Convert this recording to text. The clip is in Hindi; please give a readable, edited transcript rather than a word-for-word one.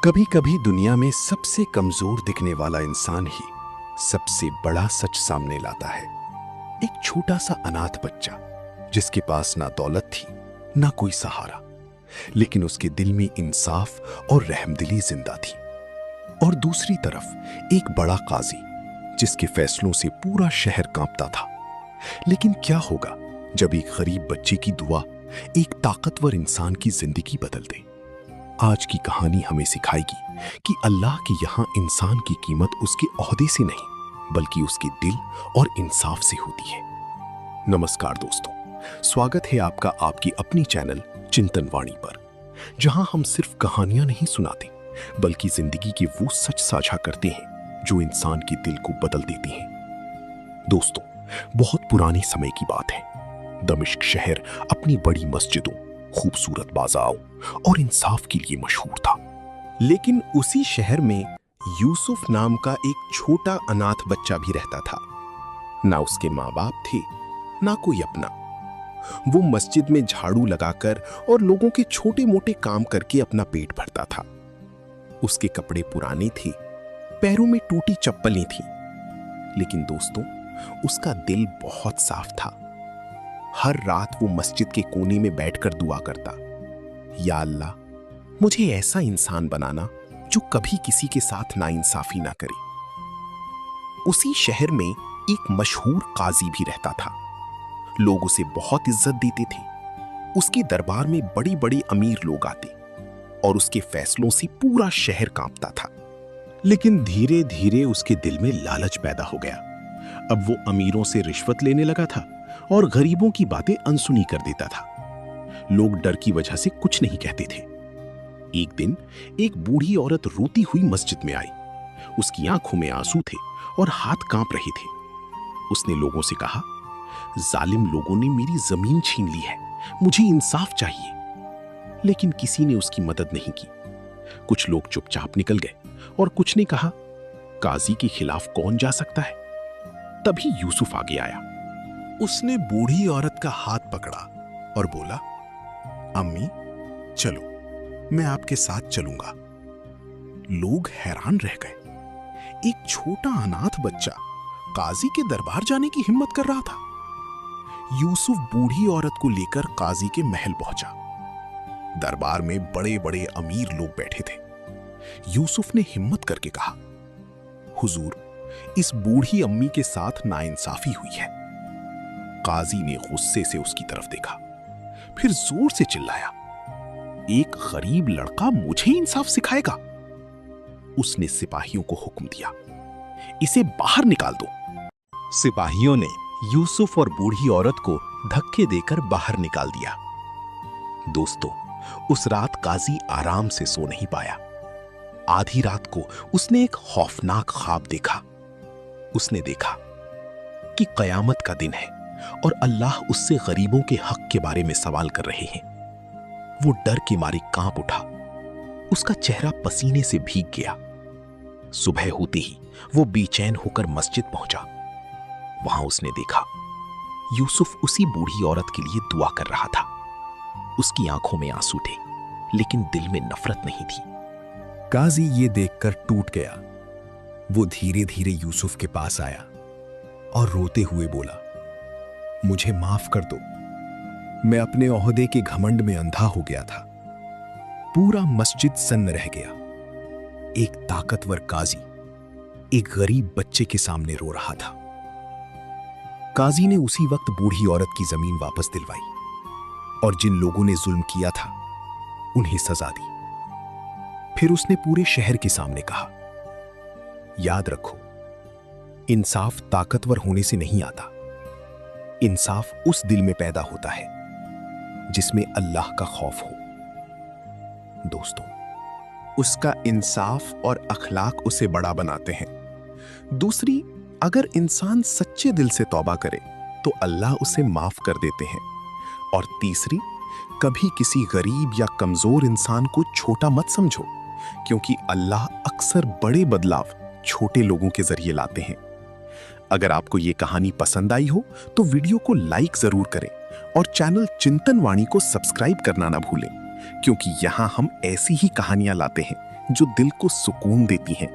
कभी कभी दुनिया में सबसे कमजोर दिखने वाला इंसान ही सबसे बड़ा सच सामने लाता है। एक छोटा सा अनाथ बच्चा जिसके पास ना दौलत थी ना कोई सहारा, लेकिन उसके दिल में इंसाफ और रहमदिली जिंदा थी। और दूसरी तरफ एक बड़ा काजी जिसके फैसलों से पूरा शहर कांपता था। लेकिन क्या होगा जब एक गरीब बच्चे की दुआ एक ताकतवर इंसान की जिंदगी बदल दे। आज की कहानी हमें सिखाएगी कि अल्लाह के यहाँ इंसान की कीमत उसके ओहदे से नहीं बल्कि उसके दिल और इंसाफ से होती है। नमस्कार दोस्तों, स्वागत है आपका आपकी अपनी चैनल चिंतन वाणी पर, जहां हम सिर्फ कहानियां नहीं सुनाते बल्कि जिंदगी के वो सच साझा करते हैं जो इंसान के दिल को बदल देती हैं। दोस्तों, बहुत पुराने समय की बात है। दमिश्क शहर अपनी बड़ी मस्जिदों, खूबसूरत बाजारों और इंसाफ के लिए मशहूर था। लेकिन उसी शहर में यूसुफ नाम का एक छोटा अनाथ बच्चा भी रहता था। ना उसके माँ बाप थे ना कोई अपना। वो मस्जिद में झाड़ू लगाकर और लोगों के छोटे मोटे काम करके अपना पेट भरता था। उसके कपड़े पुराने थे, पैरों में टूटी चप्पलें थीं। लेकिन दोस्तों, उसका दिल बहुत साफ था। हर रात वो मस्जिद के कोने में बैठकर दुआ करता, या अल्लाह, मुझे ऐसा इंसान बनाना जो कभी किसी के साथ नाइंसाफी ना करे। उसी शहर में एक मशहूर काजी भी रहता था। लोग उसे बहुत इज्जत देते थे। उसके दरबार में बड़े बड़े अमीर लोग आते और उसके फैसलों से पूरा शहर कांपता था। लेकिन धीरे धीरे उसके दिल में लालच पैदा हो गया। अब वो अमीरों से रिश्वत लेने लगा था और गरीबों की बातें अनसुनी कर देता था। लोग डर की वजह से कुछ नहीं कहते थे। एक दिन एक बूढ़ी औरत रोती हुई मस्जिद में आई। उसकी आंखों में आंसू थे और हाथ कांप रहे थे। उसने लोगों से कहा, जालिम लोगों ने मेरी जमीन छीन ली है, मुझे इंसाफ चाहिए। लेकिन किसी ने उसकी मदद नहीं की। कुछ लोग चुपचाप निकल गए और कुछ ने कहा, काजी के खिलाफ कौन जा सकता है। तभी यूसुफ आगे आया। उसने बूढ़ी औरत का हाथ पकड़ा और बोला, अम्मी चलो, मैं आपके साथ चलूंगा। लोग हैरान रह गए। एक छोटा अनाथ बच्चा काजी के दरबार जाने की हिम्मत कर रहा था। यूसुफ बूढ़ी औरत को लेकर काजी के महल पहुंचा। दरबार में बड़े बड़े अमीर लोग बैठे थे। यूसुफ ने हिम्मत करके कहा, हुजूर, इस बूढ़ी अम्मी के साथ नाइंसाफी हुई है। काजी ने गुस्से से उसकी तरफ देखा, फिर जोर से चिल्लाया, एक गरीब लड़का मुझे इंसाफ सिखाएगा। उसने सिपाहियों को हुक्म दिया, इसे बाहर निकाल दो। सिपाहियों ने यूसुफ और बूढ़ी औरत को धक्के देकर बाहर निकाल दिया। दोस्तों, उस रात काजी आराम से सो नहीं पाया। आधी रात को उसने एक खौफनाक ख्वाब देखा। उसने देखा कि कयामत का दिन है और अल्लाह उससे गरीबों के हक के बारे में सवाल कर रहे हैं। वो डर के मारे कांप उठा। उसका चेहरा पसीने से भीग गया। सुबह होते ही वो बेचैन होकर मस्जिद पहुंचा। वहां उसने देखा यूसुफ उसी बूढ़ी औरत के लिए दुआ कर रहा था। उसकी आंखों में आंसू थे, लेकिन दिल में नफरत नहीं थी। काजी ये देखकर टूट गया। वो धीरे धीरे यूसुफ के पास आया और रोते हुए बोला, मुझे माफ कर दो, मैं अपने ओहदे के घमंड में अंधा हो गया था। पूरा मस्जिद सन्न रह गया। एक ताकतवर काजी एक गरीब बच्चे के सामने रो रहा था। काजी ने उसी वक्त बूढ़ी औरत की जमीन वापस दिलवाई और जिन लोगों ने जुल्म किया था उन्हें सजा दी। फिर उसने पूरे शहर के सामने कहा, याद रखो, इंसाफ ताकतवर होने से नहीं आता। इंसाफ उस दिल में पैदा होता है जिसमें अल्लाह का खौफ हो। दोस्तों, उसका इंसाफ और अखलाक उसे बड़ा बनाते हैं। दूसरी, अगर इंसान सच्चे दिल से तौबा करे तो अल्लाह उसे माफ कर देते हैं। और तीसरी, कभी किसी गरीब या कमजोर इंसान को छोटा मत समझो, क्योंकि अल्लाह अक्सर बड़े बदलाव छोटे लोगों के जरिए लाते हैं। अगर आपको ये कहानी पसंद आई हो तो वीडियो को लाइक जरूर करें और चैनल चिंतन वाणी को सब्सक्राइब करना ना भूलें, क्योंकि यहाँ हम ऐसी ही कहानियां लाते हैं जो दिल को सुकून देती हैं